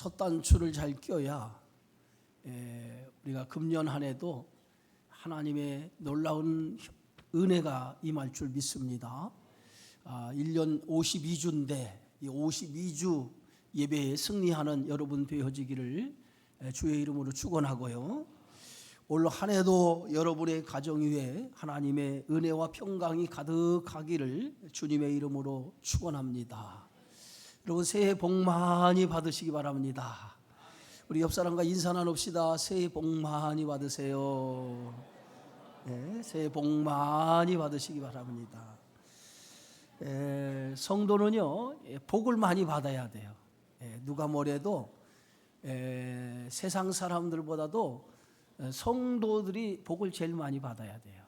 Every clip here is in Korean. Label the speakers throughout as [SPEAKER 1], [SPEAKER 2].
[SPEAKER 1] 첫 단추를 잘 껴야 우리가 금년 한 해도 하나님의 놀라운 은혜가 임할 줄 믿습니다. 1년 52주인데 이 52주 예배에 승리하는 여러분 되어지기를 주의 이름으로 축원하고요. 올 한 해도 여러분의 가정 위에 하나님의 은혜와 평강이 가득하기를 주님의 이름으로 축원합니다. 여러분 새해 복 많이 받으시기 바랍니다. 우리 옆 사람과 인사 나눕시다. 새해 복 많이 받으세요. 네, 새해 복 많이 받으시기 바랍니다. 성도는요 복을 많이 받아야 돼요. 누가 뭐래도 세상 사람들보다도 성도들이 복을 제일 많이 받아야 돼요.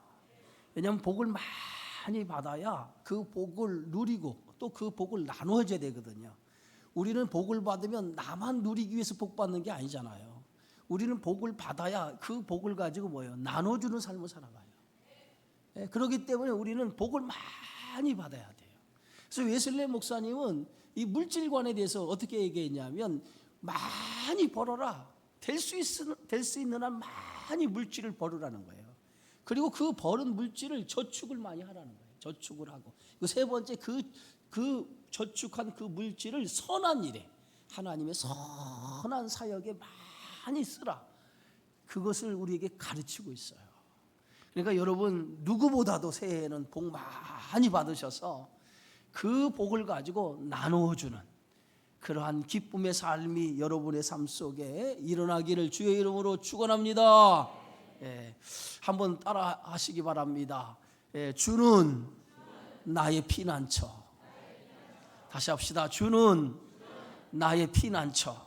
[SPEAKER 1] 왜냐하면 복을 많이 받아야 그 복을 누리고 또 그 복을 나눠줘야 되거든요. 우리는 복을 받으면 나만 누리기 위해서 복 받는 게 아니잖아요. 우리는 복을 받아야 그 복을 가지고 뭐예요? 나눠주는 삶을 살아가요. 그렇기 때문에 우리는 복을 많이 받아야 돼요. 그래서 웨슬레 목사님은 이 물질관에 대해서 어떻게 얘기했냐면 많이 벌어라. 될 수 있는 한 많이 물질을 벌으라는 거예요. 그리고 그 버는 물질을 저축을 많이 하라는 거예요. 저축을 하고 세 번째 그 저축한 그 물질을 선한 일에 하나님의 선한 사역에 많이 쓰라. 그것을 우리에게 가르치고 있어요. 그러니까 여러분 누구보다도 새해에는 복 많이 받으셔서 그 복을 가지고 나누어주는 그러한 기쁨의 삶이 여러분의 삶 속에 일어나기를 주의 이름으로 축원합니다. 한번 따라 하시기 바랍니다. 주는 나의 피난처. 다시 합시다. 주는 나의 피난처.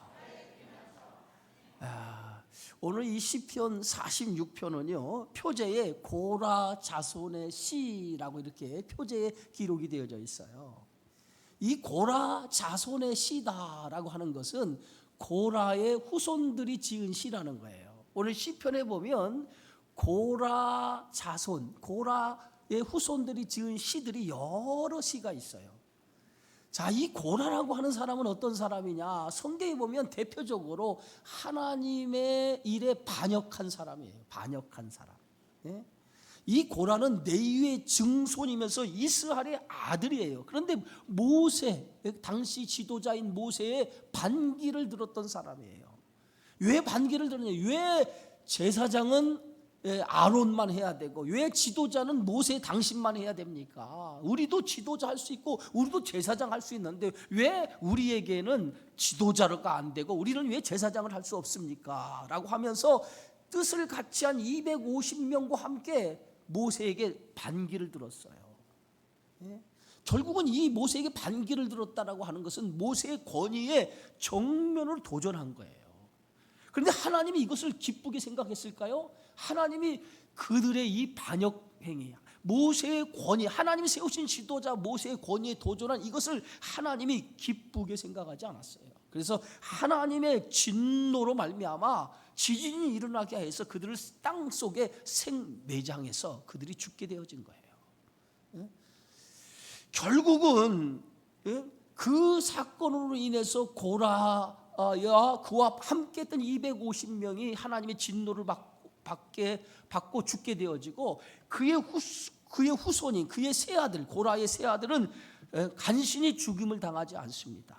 [SPEAKER 1] 오늘 이 시편 46편은요 표제에 고라 자손의 시라고 이렇게 표제에 기록이 되어져 있어요. 이 고라 자손의 시다라고 하는 것은 고라의 후손들이 지은 시라는 거예요. 오늘 시편에 보면 고라 자손, 고라의 후손들이 지은 시들이 여러 시가 있어요. 자, 이 고라라고 하는 사람은 어떤 사람이냐? 성경에 보면 대표적으로 하나님의 일에 반역한 사람이에요. 반역한 사람. 이 고라는 레위의 증손이면서 이스라엘의 아들이에요. 그런데 모세, 당시 지도자인 모세의 반기를 들었던 사람이에요. 왜 반기를 들었냐? 왜 제사장은 아론만 해야 되고 왜 지도자는 모세 당신만 해야 됩니까? 우리도 지도자 할 수 있고 우리도 제사장 할 수 있는데 왜 우리에게는 지도자가 안 되고 우리는 왜 제사장을 할 수 없습니까? 라고 하면서 뜻을 같이 한 250명과 함께 모세에게 반기를 들었어요. 결국은 이 모세에게 반기를 들었다라고 하는 것은 모세의 권위에 정면으로 도전한 거예요. 그런데 하나님이 이것을 기쁘게 생각했을까요? 하나님이 그들의 이 반역 행위, 모세의 권위, 하나님이 세우신 지도자 모세의 권위에 도전한 이것을 하나님이 기쁘게 생각하지 않았어요. 그래서 하나님의 진노로 말미암아 지진이 일어나게 해서 그들을 땅 속에 생매장해서 그들이 죽게 되어진 거예요. 결국은 그 사건으로 인해서 고라야 그와 함께했던 250명이 하나님의 진노를 받고 죽게 되어지고 그의 후손인 그의 세 아들 고라의 세 아들은 간신히 죽임을 당하지 않습니다.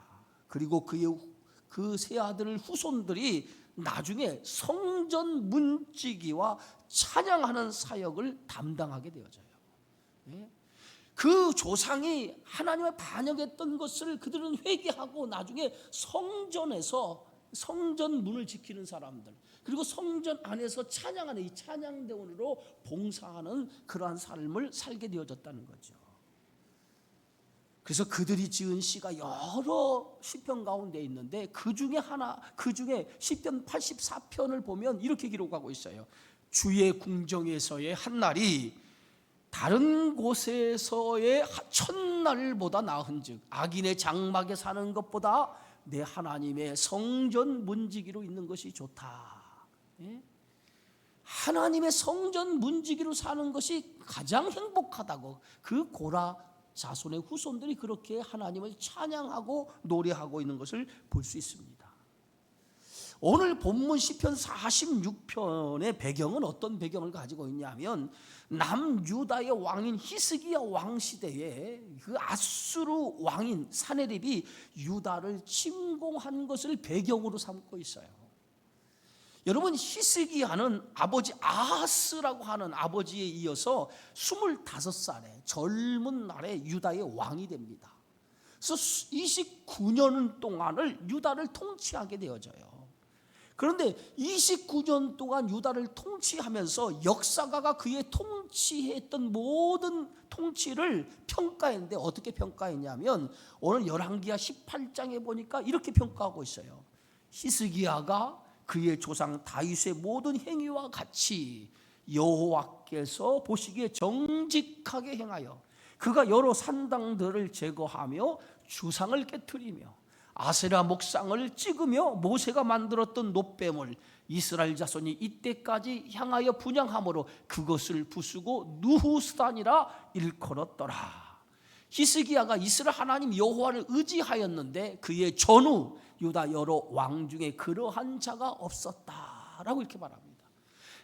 [SPEAKER 1] 그리고 그 세 아들 후손들이 나중에 성전 문지기와 찬양하는 사역을 담당하게 되어져요. 그 조상이 하나님을 반역했던 것을 그들은 회개하고 나중에 성전에서 성전 문을 지키는 사람들 그리고 성전 안에서 찬양하는 이 찬양대원으로 봉사하는 그러한 삶을 살게 되어졌다는 거죠. 그래서 그들이 지은 시가 여러 시편 가운데 있는데 그 중에 시편 84편을 보면 이렇게 기록하고 있어요. 주의 궁정에서의 한날이 다른 곳에서의 첫날보다 나은즉 악인의 장막에 사는 것보다 내 하나님의 성전 문지기로 있는 것이 좋다. 하나님의 성전 문지기로 사는 것이 가장 행복하다고 그 고라 자손의 후손들이 그렇게 하나님을 찬양하고 노래하고 있는 것을 볼 수 있습니다. 오늘 본문 시편 46편의 배경은 어떤 배경을 가지고 있냐면 남유다의 왕인 히스기야 왕 시대에 그 아수르 왕인 사네립이 유다를 침공한 것을 배경으로 삼고 있어요. 여러분, 히스기야는 아버지 아하스라고 하는 아버지에 이어서 25살에 젊은 날에 유다의 왕이 됩니다. 그래서 29년 동안을 유다를 통치하게 되어져요. 그런데 29년 동안 유다를 통치하면서 역사가가 그의 통치했던 모든 통치를 평가했는데 어떻게 평가했냐면 오늘 열왕기하 18장에 보니까 이렇게 평가하고 있어요. 히스기야가 그의 조상 다윗의 모든 행위와 같이 여호와께서 보시기에 정직하게 행하여 그가 여러 산당들을 제거하며 주상을 깨트리며 아세라 목상을 찍으며 모세가 만들었던 놋뱀을 이스라엘 자손이 이때까지 향하여 분향함으로 그것을 부수고 누후스단이라 일컬었더라. 히스기야가 이스라엘 하나님 여호와를 의지하였는데 그의 전후 유다 여러 왕 중에 그러한 자가 없었다라고 이렇게 말합니다.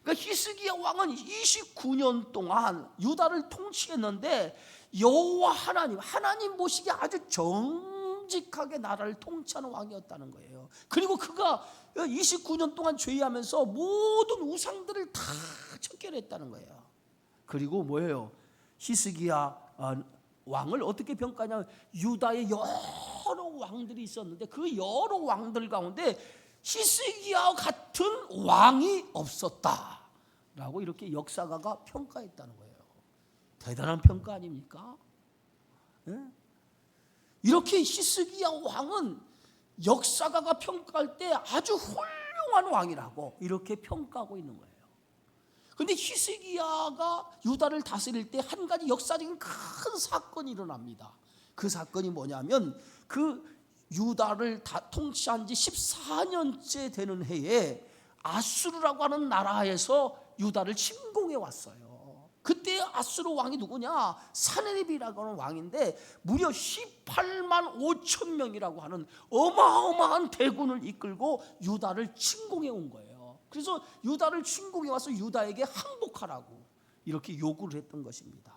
[SPEAKER 1] 그러니까 히스기야 왕은 29년 동안 유다를 통치했는데 여호와 하나님 보시기에 아주 정직하게 나라를 통치하는 왕이었다는 거예요. 그리고 그가 29년 동안 죄하면서 모든 우상들을 다 척결했다는 거예요. 그리고 뭐예요? 히스기야 왕을 어떻게 평가하냐면 유다의 여러 왕들이 있었는데 그 여러 왕들 가운데 히스기야 같은 왕이 없었다라고 이렇게 역사가가 평가했다는 거예요. 대단한 평가 아닙니까? 네? 이렇게 히스기야 왕은 역사가가 평가할 때 아주 훌륭한 왕이라고 이렇게 평가하고 있는 거예요. 그런데 히스기야가 유다를 다스릴 때 한 가지 역사적인 큰 사건이 일어납니다. 그 사건이 뭐냐면 그 유다를 통치한 지 14년째 되는 해에 아수르라고 하는 나라에서 유다를 침공해 왔어요. 그때 아수르 왕이 누구냐? 사네립이라고 하는 왕인데 무려 18만 5천 명이라고 하는 어마어마한 대군을 이끌고 유다를 침공해 온 거예요. 그래서 유다를 침공해 와서 유다에게 항복하라고 이렇게 요구를 했던 것입니다.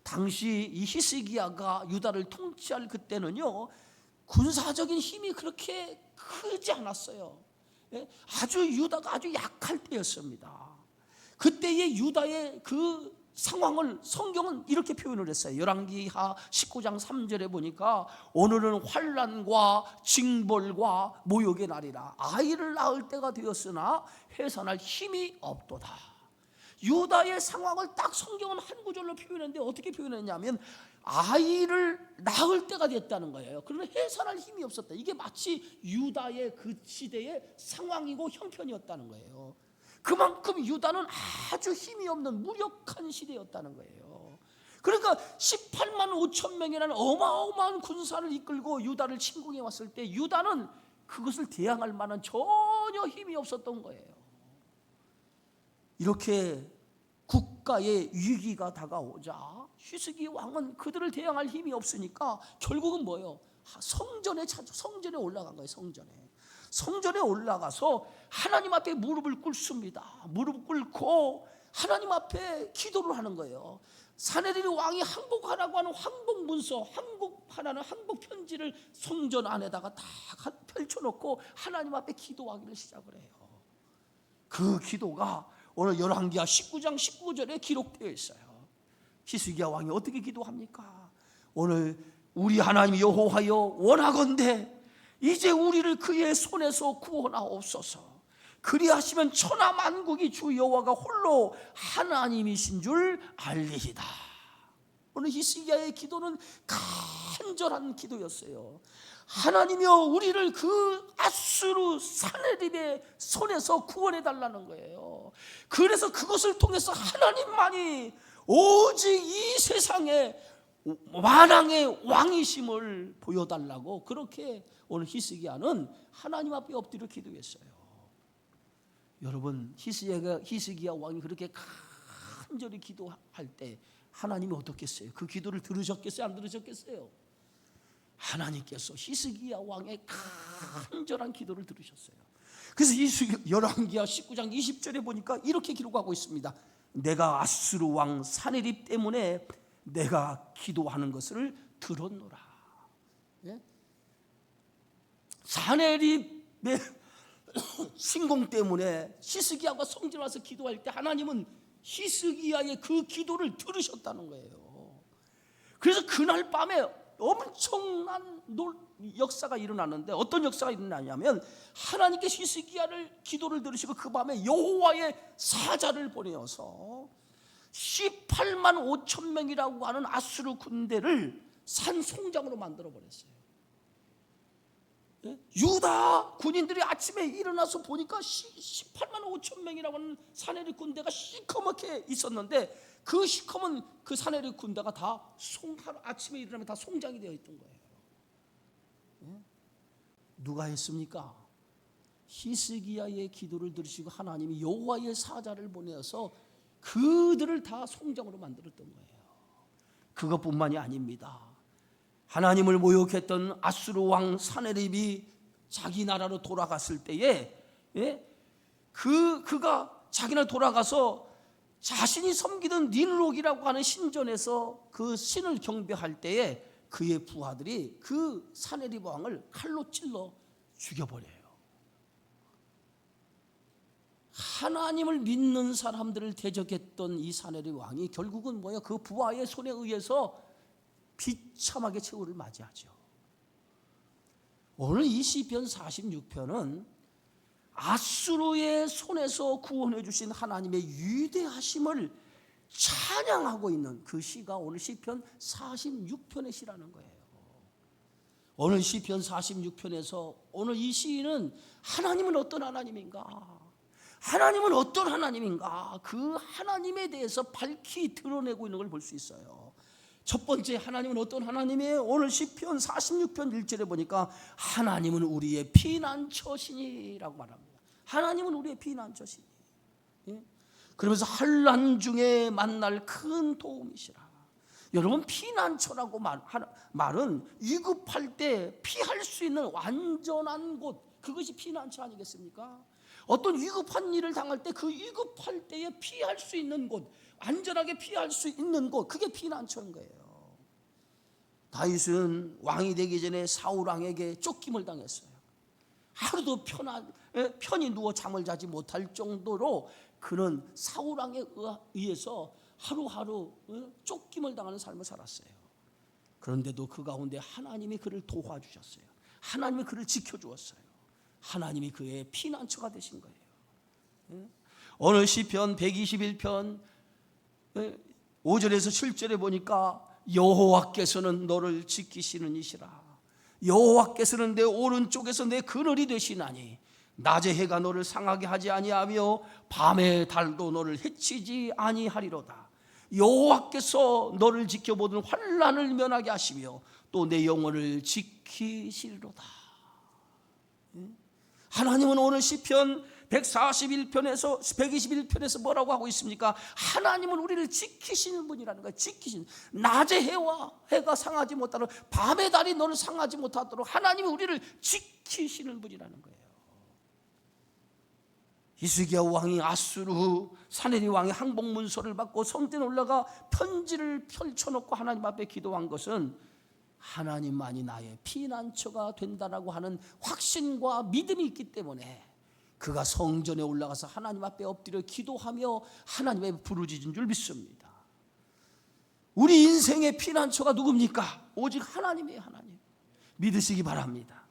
[SPEAKER 1] 당시 이 히스기야가 유다를 통치할 그때는요, 군사적인 힘이 그렇게 크지 않았어요. 아주 유다가 아주 약할 때였습니다. 그때의 유다의 그 상황을 성경은 이렇게 표현을 했어요. 열왕기하 19장 3절에 보니까 오늘은 환난과 징벌과 모욕의 날이라 아이를 낳을 때가 되었으나 해산할 힘이 없도다. 유다의 상황을 딱 성경은 한 구절로 표현했는데 어떻게 표현했냐면 아이를 낳을 때가 됐다는 거예요. 그러나 해산할 힘이 없었다. 이게 마치 유다의 그 시대의 상황이고 형편이었다는 거예요. 그만큼 유다는 아주 힘이 없는 무력한 시대였다는 거예요. 그러니까 18만 5천 명이라는 어마어마한 군사를 이끌고 유다를 침공해 왔을 때 유다는 그것을 대항할 만한 전혀 힘이 없었던 거예요. 이렇게 국가의 위기가 다가오자 히스기 왕은 그들을 대항할 힘이 없으니까 결국은 뭐예요? 성전에 올라간 거예요. 성전에 올라가서 하나님 앞에 무릎을 꿇습니다. 무릎 꿇고 하나님 앞에 기도를 하는 거예요. 사네립 왕이 항복하라고 하는 항복 문서, 항복하라는 항복 편지를 성전 안에다가 다 펼쳐놓고 하나님 앞에 기도하기를 시작을 해요. 그 기도가 오늘 열왕기하 19장 19절에 기록되어 있어요. 히스기야 왕이 어떻게 기도합니까? 오늘 우리 하나님 여호와여 원하건대 이제 우리를 그의 손에서 구원하옵소서. 그리하시면 천하 만국이 주 여호와가 홀로 하나님이신 줄 알리이다. 오늘 히스기야의 기도는 간절한 기도였어요. 하나님이여 우리를 그 아수르 사네립의 손에서 구원해 달라는 거예요. 그래서 그것을 통해서 하나님만이 오직 이 세상에 만왕의 왕이심을 보여달라고 그렇게 오늘 히스기야는 하나님 앞에 엎드려 기도했어요. 여러분, 히스기야 왕이 그렇게 간절히 기도할 때 하나님이 어떻겠어요? 그 기도를 들으셨겠어요? 안 들으셨겠어요? 하나님께서 히스기야 왕의 간절한 기도를 들으셨어요. 그래서 열왕기하 19장 20절에 보니까 이렇게 기록하고 있습니다. 내가 아수르 왕 사네립 때문에 내가 기도하는 것을 들었노라. 예? 사네립의 신공 때문에 히스기야가 성전에 와서 기도할 때 하나님은 히스기야의 그 기도를 들으셨다는 거예요. 그래서 그날 밤에 엄청난 역사가 일어났는데, 어떤 역사가 일어나냐면 하나님께서 히스기야를 기도를 들으시고 그 밤에 여호와의 사자를 보내어서 18만 5천 명이라고 하는 아수르 군대를 산 송장으로 만들어 버렸어요. 유다 군인들이 아침에 일어나서 보니까 18만 5천 명이라고 하는 사네립 군대가 시커멓게 있었는데, 그 시커먼 그 사네립 군대가 다 아침에 일어나면 다 송장이 되어 있던 거예요. 누가 했습니까? 히스기야의 기도를 들으시고 하나님이 여호와의 사자를 보내어서 그들을 다 송장으로 만들었던 거예요. 그것뿐만이 아닙니다. 하나님을 모욕했던 아수르 왕 사네립이 자기 나라로 돌아갔을 때에 그가 자기 나라 돌아가서 자신이 섬기던 닌록이라고 하는 신전에서 그 신을 경배할 때에 그의 부하들이 그 사네립 왕을 칼로 찔러 죽여버려요. 하나님을 믿는 사람들을 대적했던 이 사네립 왕이 결국은 뭐야? 그 부하의 손에 의해서 비참하게 최후를 맞이하죠. 오늘 이 시편 46편은 아수르의 손에서 구원해 주신 하나님의 위대하심을 찬양하고 있는 그 시가 오늘 시편 46편의 시라는 거예요. 오늘 시편 46편에서 오늘 이 시인은 하나님은 어떤 하나님인가? 하나님은 어떤 하나님인가? 그 하나님에 대해서 밝히 드러내고 있는 걸 볼 수 있어요. 첫 번째, 하나님은 어떤 하나님이에요? 오늘 시편 46편 1절에 보니까 하나님은 우리의 피난처시니라고 말합니다. 하나님은 우리의 피난처시니. 그러면서 환난 중에 만날 큰 도움이시라. 여러분, 피난처라고 말은 위급할 때 피할 수 있는 완전한 곳, 그것이 피난처 아니겠습니까? 어떤 위급한 일을 당할 때 그 위급할 때에 피할 수 있는 곳, 안전하게 피할 수 있는 곳, 그게 피난처인 거예요. 다윗은 왕이 되기 전에 사울 왕에게 쫓김을 당했어요. 하루도 편히 누워 잠을 자지 못할 정도로 그는 사울 왕에 의해서 하루하루 쫓김을 당하는 삶을 살았어요. 그런데도 그 가운데 하나님이 그를 도와주셨어요. 하나님이 그를 지켜주었어요. 하나님이 그의 피난처가 되신 거예요. 오늘 시편 121편 5절에서 7절에 보니까 여호와께서는 너를 지키시는 이시라. 여호와께서는 내 오른쪽에서 내 그늘이 되시나니 낮에 해가 너를 상하게 하지 아니하며 밤에 달도 너를 해치지 아니하리로다. 여호와께서 너를 지켜보는 환난을 면하게 하시며 또 내 영혼을 지키시리로다. 하나님은 오늘 시편 121편에서 뭐라고 하고 있습니까? 하나님은 우리를 지키시는 분이라는 거예요. 지키시는. 낮에 해가 상하지 못하도록, 밤에 달이 너를 상하지 못하도록 하나님이 우리를 지키시는 분이라는 거예요. 히스기야 왕이 아수르 사네립 왕의 항복문서를 받고 성전에 올라가 편지를 펼쳐놓고 하나님 앞에 기도한 것은 하나님만이 나의 피난처가 된다라고 하는 확신과 믿음이 있기 때문에 그가 성전에 올라가서 하나님 앞에 엎드려 기도하며 하나님의 부르짖은 줄 믿습니다. 우리 인생의 피난처가 누굽니까? 오직 하나님이에요. 하나님. 믿으시기 바랍니다.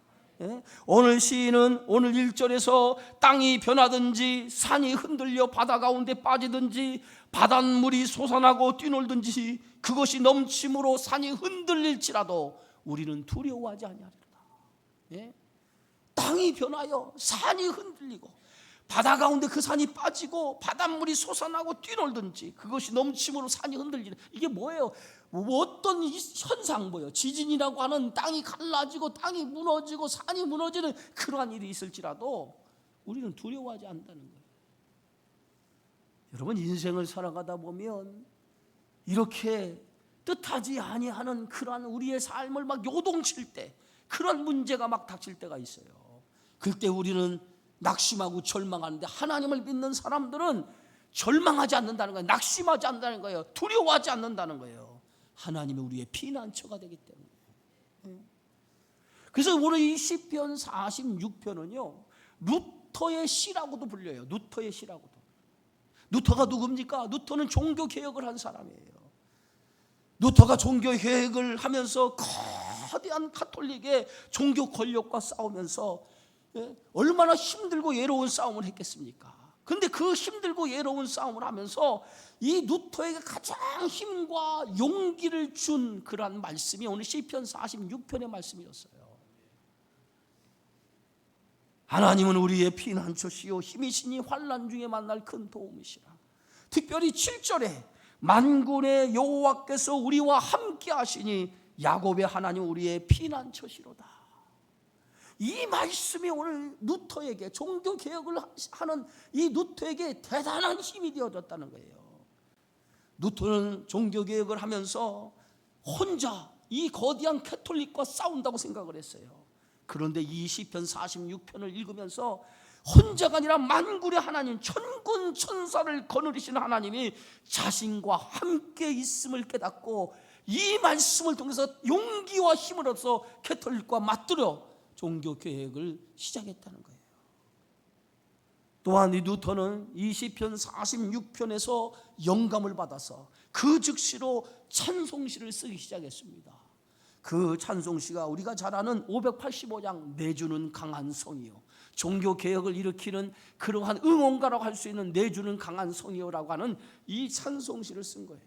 [SPEAKER 1] 오늘 시인은 오늘 1절에서 땅이 변하든지 산이 흔들려 바다 가운데 빠지든지 바닷물이 솟아나고 뛰놀든지 그것이 넘침으로 산이 흔들릴지라도 우리는 두려워하지 아니하리로다. 땅이 변하여 산이 흔들리고 바다 가운데 그 산이 빠지고 바닷물이 솟아나고 뛰놀든지 그것이 넘침으로 산이 흔들리는, 이게 뭐예요? 어떤 현상, 뭐예요? 지진이라고 하는 땅이 갈라지고 땅이 무너지고 산이 무너지는 그러한 일이 있을지라도 우리는 두려워하지 않는다는 거예요. 여러분, 인생을 살아가다 보면 이렇게 뜻하지 아니하는 그러한 우리의 삶을 막 요동칠 때, 그런 문제가 막 닥칠 때가 있어요. 그때 우리는 낙심하고 절망하는데 하나님을 믿는 사람들은 절망하지 않는다는 거예요. 낙심하지 않는다는 거예요. 두려워하지 않는다는 거예요. 하나님이 우리의 피난처가 되기 때문에. 그래서 오늘 이 시편 46편은요 루터의 시라고도 불려요. 루터의 시라고도. 루터가 누굽니까? 루터는 종교개혁을 한 사람이에요. 루터가 종교개혁을 하면서 거대한 가톨릭의 종교 권력과 싸우면서 얼마나 힘들고 외로운 싸움을 했겠습니까? 그런데 그 힘들고 외로운 싸움을 하면서 이 루터에게 가장 힘과 용기를 준 그러한 말씀이 오늘 시편 46편의 말씀이었어요. 하나님은 우리의 피난처시요 힘이시니 환난 중에 만날 큰 도움이시라. 특별히 7절에 만군의 여호와께서 우리와 함께 하시니 야곱의 하나님 우리의 피난처시로다. 이 말씀이 오늘 루터에게 종교개혁을 하는 이 루터에게 대단한 힘이 되어졌다는 거예요. 루터는 종교개혁을 하면서 혼자 이 거대한 가톨릭과 싸운다고 생각을 했어요. 그런데 이 시편 46편을 읽으면서 혼자가 아니라 만군의 하나님, 천군 천사를 거느리시는 하나님이 자신과 함께 있음을 깨닫고 이 말씀을 통해서 용기와 힘을 얻어서 가톨릭과 맞들어 종교개혁을 시작했다는 거예요. 또한 이 루터는 이 시편 46편에서 영감을 받아서 그 즉시로 찬송시를 쓰기 시작했습니다. 그 찬송시가 우리가 잘 아는 585장 내주는 강한 성이요, 종교개혁을 일으키는 그러한 응원가라고 할 수 있는 내주는 강한 성이요라고 하는 이 찬송시를 쓴 거예요.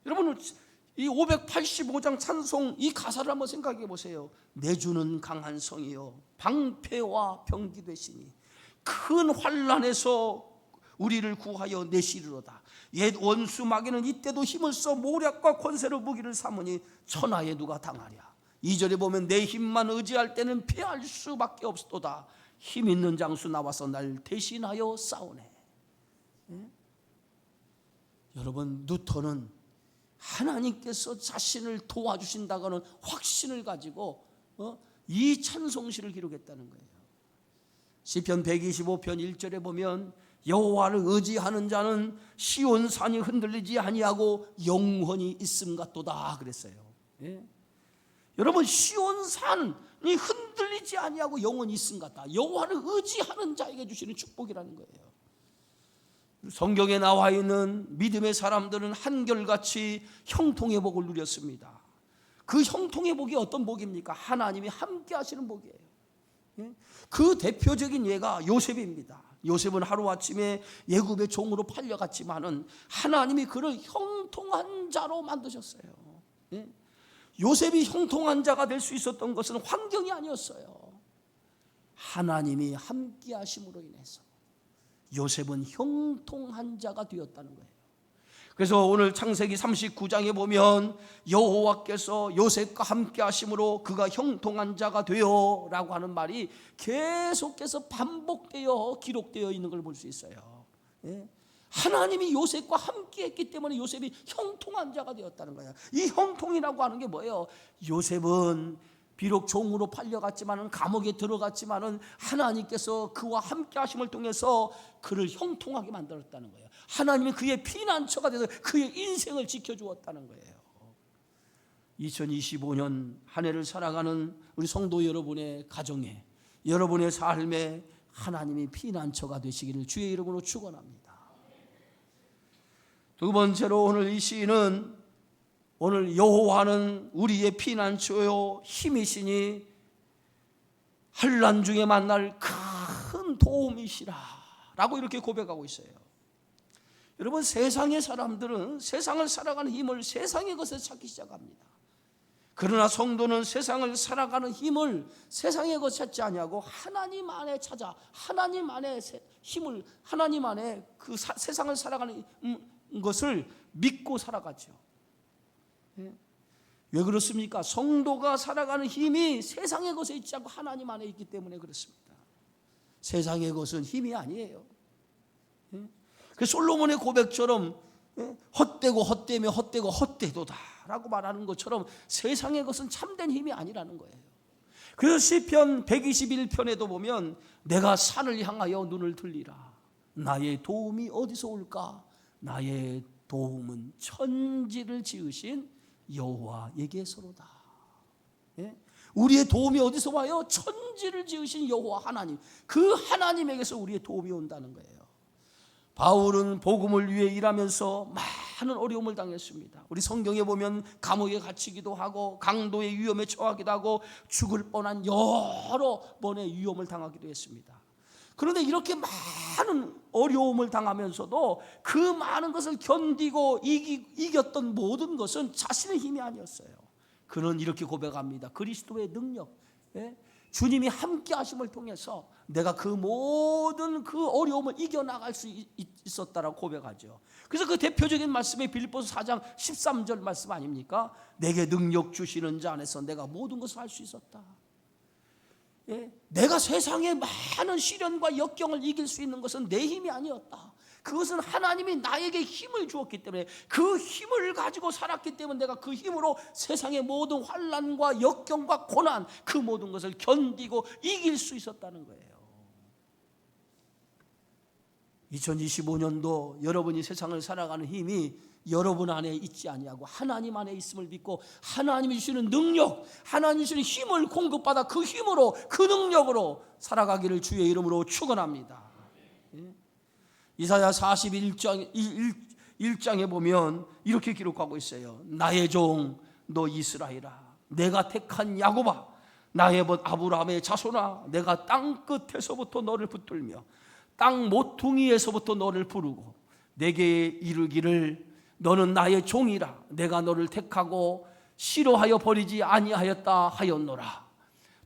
[SPEAKER 1] 여러분 이 585장 찬송 이 가사를 한번 생각해 보세요. 내주는 강한 성이요 방패와 병기 되시니 큰 환난에서 우리를 구하여 내시리로다. 옛 원수 마귀는 이때도 힘을 써 모략과 권세로 무기를 삼으니 천하에 누가 당하랴. 2절에 보면 내 힘만 의지할 때는 패할 수밖에 없도다. 힘 있는 장수 나와서 날 대신하여 싸우네. 여러분 루터는 하나님께서 자신을 도와주신다고는 확신을 가지고 이 찬송시를 기록했다는 거예요. 시편 125편 1절에 보면 여호와를 의지하는 자는 시온산이 흔들리지 아니하고 영원히 있음 같도다 그랬어요. 여러분 시온산이 흔들리지 아니하고 영원히 있음 같다. 여호와를 의지하는 자에게 주시는 축복이라는 거예요. 성경에 나와 있는 믿음의 사람들은 한결같이 형통의 복을 누렸습니다. 그 형통의 복이 어떤 복입니까? 하나님이 함께 하시는 복이에요. 그 대표적인 예가 요셉입니다. 요셉은 하루아침에 애굽의 종으로 팔려갔지만은 하나님이 그를 형통한 자로 만드셨어요. 요셉이 형통한 자가 될 수 있었던 것은 환경이 아니었어요. 하나님이 함께 하심으로 인해서 요셉은 형통한 자가 되었다는 거예요. 그래서 오늘 창세기 39장에 보면 여호와께서 요셉과 함께 하심으로 그가 형통한 자가 되어 라고 하는 말이 계속해서 반복되어 기록되어 있는 걸 볼 수 있어요. 하나님이 요셉과 함께 했기 때문에 요셉이 형통한 자가 되었다는 거예요. 이 형통이라고 하는 게 뭐예요? 요셉은 비록 종으로 팔려갔지만은 감옥에 들어갔지만은 하나님께서 그와 함께 하심을 통해서 그를 형통하게 만들었다는 거예요. 하나님이 그의 피난처가 돼서 그의 인생을 지켜주었다는 거예요. 2025년 한 해를 살아가는 우리 성도 여러분의 가정에, 여러분의 삶에 하나님이 피난처가 되시기를 주의 이름으로 축원합니다. 두 번째로 오늘 이 시인은 오늘 여호와는 우리의 피난처요 힘이시니 환난 중에 만날 큰 도움이시라 라고 이렇게 고백하고 있어요. 여러분 세상의 사람들은 세상을 살아가는 힘을 세상의 것에 찾기 시작합니다. 그러나 성도는 세상을 살아가는 힘을 세상의 것에 찾지 아니하고 하나님 안에 찾아 하나님 안에 힘을 하나님 안에 그 세상을 살아가는 것을 믿고 살아가죠. 왜 그렇습니까? 성도가 살아가는 힘이 세상의 것에 있지 않고 하나님 안에 있기 때문에 그렇습니다. 세상의 것은 힘이 아니에요. 그 솔로몬의 고백처럼 헛되고 헛되며 헛되고 헛되도다 라고 말하는 것처럼 세상의 것은 참된 힘이 아니라는 거예요. 그래서 시편 121편에도 보면 내가 산을 향하여 눈을 들리라. 나의 도움이 어디서 올까? 나의 도움은 천지를 지으신 여호와에게서로다. 예? 우리의 도움이 어디서 와요? 천지를 지으신 여호와 하나님, 그 하나님에게서 우리의 도움이 온다는 거예요. 바울은 복음을 위해 일하면서 많은 어려움을 당했습니다. 우리 성경에 보면 감옥에 갇히기도 하고 강도의 위험에 처하기도 하고 죽을 뻔한 여러 번의 위험을 당하기도 했습니다. 그런데 이렇게 많은 어려움을 당하면서도 그 많은 것을 견디고 이겼던 모든 것은 자신의 힘이 아니었어요. 그는 이렇게 고백합니다. 그리스도의 능력, 주님이 함께 하심을 통해서 내가 그 모든 그 어려움을 이겨나갈 수 있었다라고 고백하죠. 그래서 그 대표적인 말씀이 빌립보서 4장 13절 말씀 아닙니까? 내게 능력 주시는 자 안에서 내가 모든 것을 할 수 있었다. 내가 세상의 많은 시련과 역경을 이길 수 있는 것은 내 힘이 아니었다. 그것은 하나님이 나에게 힘을 주었기 때문에, 그 힘을 가지고 살았기 때문에 내가 그 힘으로 세상의 모든 환난과 역경과 고난, 그 모든 것을 견디고 이길 수 있었다는 거예요. 2025년도 여러분이 세상을 살아가는 힘이 여러분 안에 있지 아니하고 하나님 안에 있음을 믿고 하나님이 주시는 능력, 하나님이 주시는 힘을 공급받아 그 힘으로, 그 능력으로 살아가기를 주의 이름으로 축원합니다. 이사야 41장에 보면 이렇게 기록하고 있어요. 나의 종 너 이스라엘아, 내가 택한 야곱아, 나의 벗 아브라함의 자손아, 내가 땅 끝에서부터 너를 붙들며 땅 모퉁이에서부터 너를 부르고 내게 이르기를 너는 나의 종이라. 내가 너를 택하고 싫어하여 버리지 아니하였다 하였노라.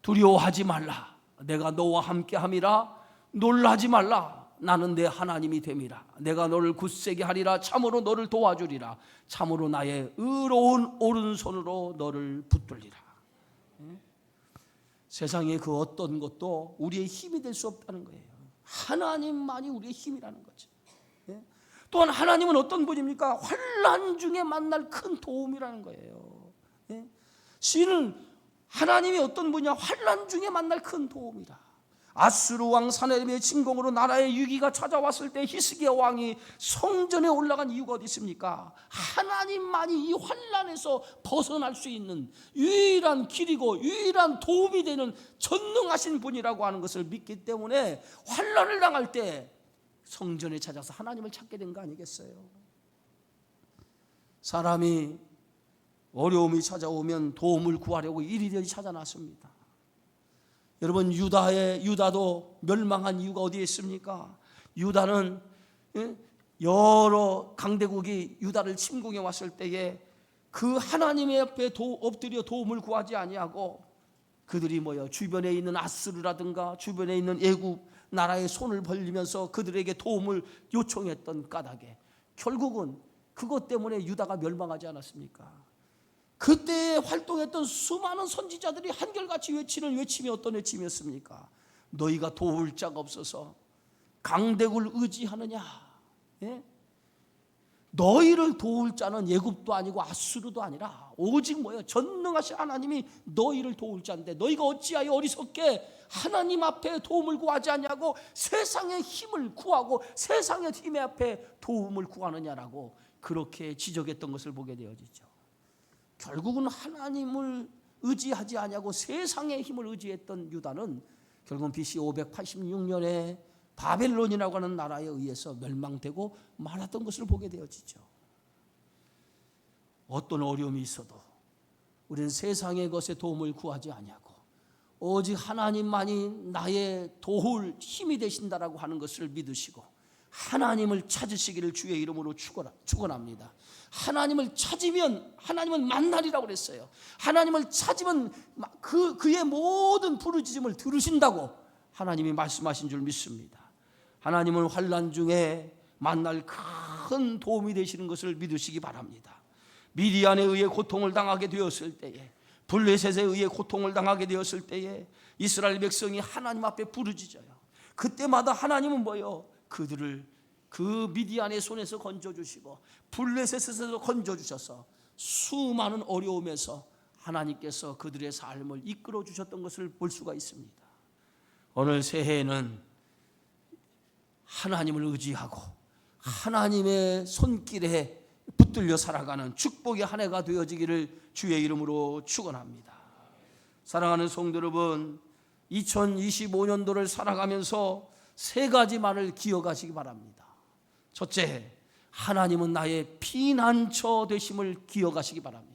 [SPEAKER 1] 두려워하지 말라. 내가 너와 함께함이라. 놀라지 말라. 나는 내 하나님이 됨이라. 내가 너를 굳세게 하리라. 참으로 너를 도와주리라. 참으로 나의 의로운 오른손으로 너를 붙들리라. 세상의 그 어떤 것도 우리의 힘이 될 수 없다는 거예요. 하나님만이 우리의 힘이라는 거죠. 또한 하나님은 어떤 분입니까? 환난 중에 만날 큰 도움이라는 거예요. 시인은 하나님이 어떤 분이냐? 환난 중에 만날 큰 도움이다. 아수르 왕 사네립의 침공으로 나라의 위기가 찾아왔을 때 히스기야 왕이 성전에 올라간 이유가 어디 있습니까? 하나님만이 이 환난에서 벗어날 수 있는 유일한 길이고 유일한 도움이 되는 전능하신 분이라고 하는 것을 믿기 때문에 환난을 당할 때 성전에 찾아서 하나님을 찾게 된 거 아니겠어요? 사람이 어려움이 찾아오면 도움을 구하려고 이리저리 찾아 나섭니다. 여러분, 유다도 멸망한 이유가 어디에 있습니까? 유다는 여러 강대국이 유다를 침공해 왔을 때에 그 하나님의 앞에 엎드려 도움을 구하지 아니하고 그들이 주변에 있는 아수르라든가 주변에 있는 애국 나라의 손을 벌리면서 그들에게 도움을 요청했던 까닭에 결국은 그것 때문에 유다가 멸망하지 않았습니까? 그때 활동했던 수많은 선지자들이 한결같이 외치는 외침이 어떤 외침이었습니까? 너희가 도울 자가 없어서 강대국을 의지하느냐? 너희를 도울 자는 애굽도 아니고 아수르도 아니라 오직 전능하신 하나님이 너희를 도울 자인데 너희가 어찌하여 어리석게 하나님 앞에 도움을 구하지 않냐고 세상의 힘을 구하고 세상의 힘 앞에 도움을 구하느냐라고 그렇게 지적했던 것을 보게 되어지죠. 결국은 하나님을 의지하지 아니하고 세상의 힘을 의지했던 유다는 결국은 BC 586년에 바벨론이라고 하는 나라에 의해서 멸망되고 말았던 것을 보게 되어지죠. 어떤 어려움이 있어도 우리는 세상의 것에 도움을 구하지 아니하고 오직 하나님만이 나의 도울 힘이 되신다라고 하는 것을 믿으시고 하나님을 찾으시기를 주의 이름으로 축원합니다. 하나님을 찾으면 하나님은 만나리라고 그랬어요. 하나님을 찾으면 그의 모든 부르짖음을 들으신다고 하나님이 말씀하신 줄 믿습니다. 하나님은 환난 중에 만날 큰 도움이 되시는 것을 믿으시기 바랍니다. 미디안에 의해 고통을 당하게 되었을 때에, 블레셋에 의해 고통을 당하게 되었을 때에 이스라엘 백성이 하나님 앞에 부르짖어요. 그때마다 하나님은 그들을 그 미디안의 손에서 건져주시고 블레셋에서 건져주셔서 수많은 어려움에서 하나님께서 그들의 삶을 이끌어 주셨던 것을 볼 수가 있습니다. 오늘 새해에는 하나님을 의지하고 하나님의 손길에 붙들려 살아가는 축복의 한 해가 되어지기를 주의 이름으로 축원합니다. 사랑하는 성도 여러분, 2025년도를 살아가면서 세 가지만을 기억하시기 바랍니다. 첫째, 하나님은 나의 피난처 되심을 기억하시기 바랍니다.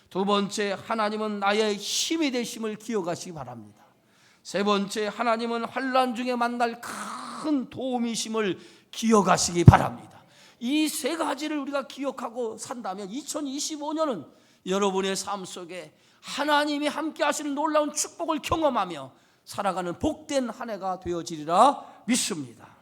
[SPEAKER 1] 두 번째, 하나님은 나의 힘이 되심을 기억하시기 바랍니다. 세 번째, 하나님은 환난 중에 만날 큰 도움이심을 기억하시기 바랍니다. 이 세 가지를 우리가 기억하고 산다면 2025년은 여러분의 삶 속에 하나님이 함께 하시는 놀라운 축복을 경험하며 살아가는 복된 한 해가 되어지리라 믿습니다.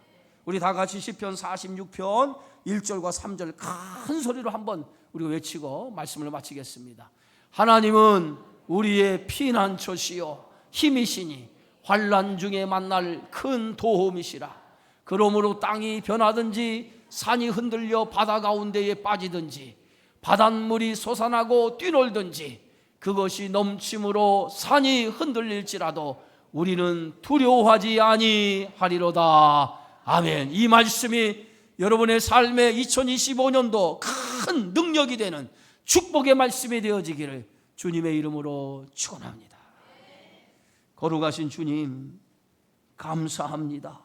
[SPEAKER 1] 우리 다 같이 시편 46편 1절과 3절 큰 소리로 한번 우리가 외치고 말씀을 마치겠습니다. 하나님은 우리의 피난처시요 힘이시니 환난 중에 만날 큰 도움이시라. 그러므로 땅이 변하든지 산이 흔들려 바다 가운데에 빠지든지 바닷물이 솟아나고 뛰놀든지 그것이 넘침으로 산이 흔들릴지라도 우리는 두려워하지 아니하리로다. 아멘. 이 말씀이 여러분의 삶의 2025년도 큰 능력이 되는 축복의 말씀이 되어지기를 주님의 이름으로 축원합니다. 거룩하신 주님 감사합니다.